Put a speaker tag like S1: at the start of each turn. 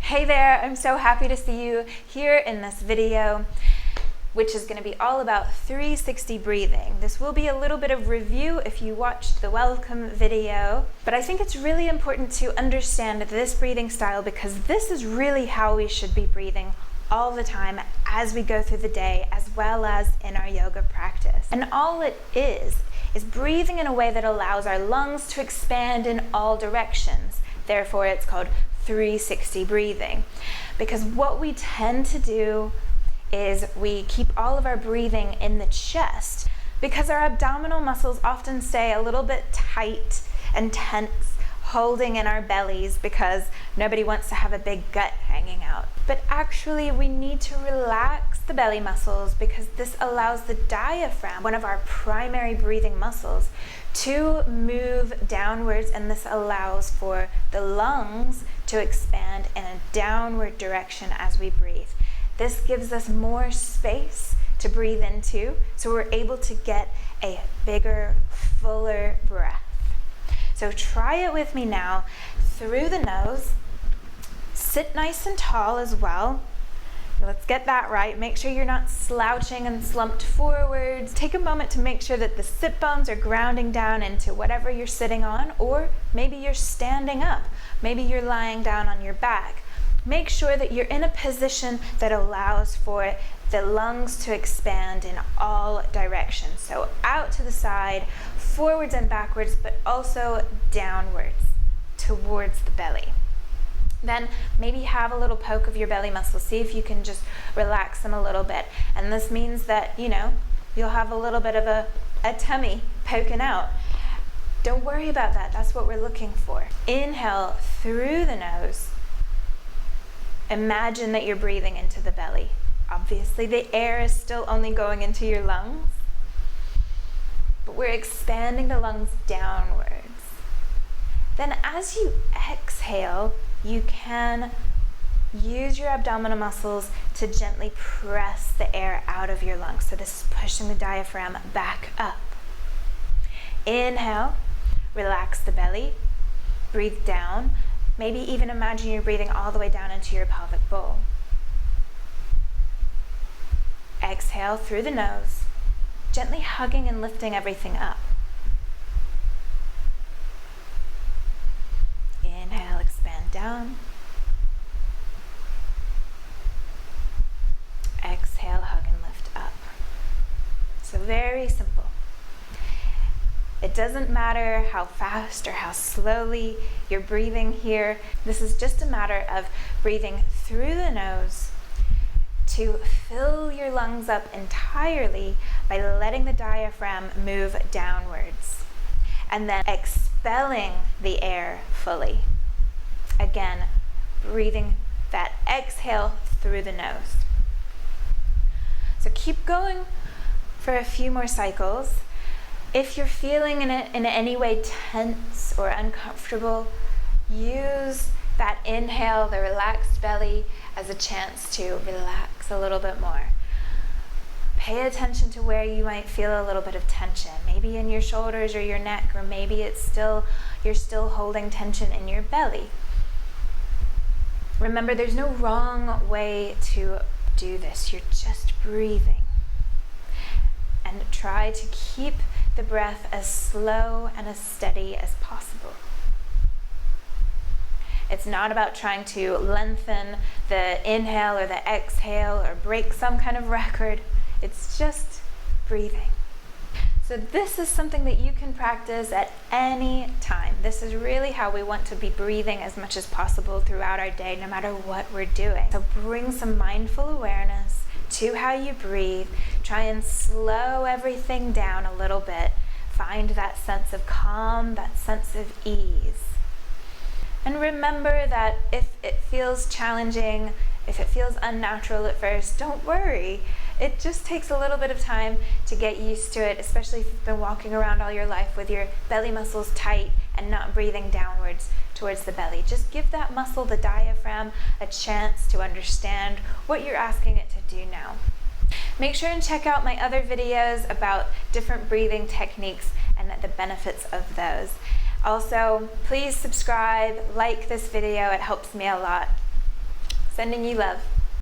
S1: Hey there, I'm so happy to see you here in this video, which is going to be all about 360 breathing. This will be a little bit of review if you watched the welcome video, but I think it's really important to understand this breathing style because this is really how we should be breathing all the time as we go through the day, as well as in our yoga practice. And all it is breathing in a way that allows our lungs to expand in all directions. Therefore, it's called 360 breathing, because what we tend to do is we keep all of our breathing in the chest because our abdominal muscles often stay a little bit tight and tense, holding in our bellies because nobody wants to have a big gut hanging out. But actually we need to relax the belly muscles because this allows the diaphragm, one of our primary breathing muscles, to move downwards, and this allows for the lungs to expand in a downward direction as we breathe. This gives us more space to breathe into, so we're able to get a bigger, fuller breath. So try it with me now. Through the nose, sit nice and tall as well. Let's get that right. Make sure you're not slouching and slumped forwards. Take a moment to make sure that the sit bones are grounding down into whatever you're sitting on, or maybe you're standing up. Maybe you're lying down on your back. Make sure that you're in a position that allows for the lungs to expand in all directions. So out to the side, forwards and backwards, but also downwards towards the belly. Then maybe have a little poke of your belly muscles. See if you can just relax them a little bit. And this means that, you'll have a little bit of a tummy poking out. Don't worry about that. That's what we're looking for. Inhale through the nose. Imagine that you're breathing into the belly. Obviously, the air is still only going into your lungs, but we're expanding the lungs downwards. Then as you exhale, you can use your abdominal muscles to gently press the air out of your lungs. So this is pushing the diaphragm back up. Inhale, relax the belly, breathe down. Maybe even imagine you're breathing all the way down into your pelvic bowl. Exhale through the nose, gently hugging and lifting everything up. Inhale, expand down. Exhale, hug and lift up. So very simple. It doesn't matter how fast or how slowly you're breathing here. This is just a matter of breathing through the nose to fill your lungs up entirely by letting the diaphragm move downwards, and then expelling the air fully. Again, breathing that exhale through the nose. So keep going for a few more cycles. If you're feeling in any way tense or uncomfortable, use that inhale, the relaxed belly, as a chance to relax a little bit more. Pay attention to where you might feel a little bit of tension, maybe in your shoulders or your neck, or maybe you're still holding tension in your belly. Remember, there's no wrong way to do this. You're just breathing. And try to keep the breath as slow and as steady as possible. It's not about trying to lengthen the inhale or the exhale or break some kind of record. It's just breathing. So this is something that you can practice at any time. This is really how we want to be breathing as much as possible throughout our day, no matter what we're doing. So bring some mindful awareness to how you breathe. Try and slow everything down a little bit. Find that sense of calm, that sense of ease. And remember that if it feels challenging, if it feels unnatural at first, don't worry. It just takes a little bit of time to get used to it, especially if you've been walking around all your life with your belly muscles tight and not breathing downwards towards the belly. Just give that muscle, the diaphragm, a chance to understand what you're asking it to do now. Make sure and check out my other videos about different breathing techniques and the benefits of those. Also, please subscribe, like this video, it helps me a lot. Sending you love.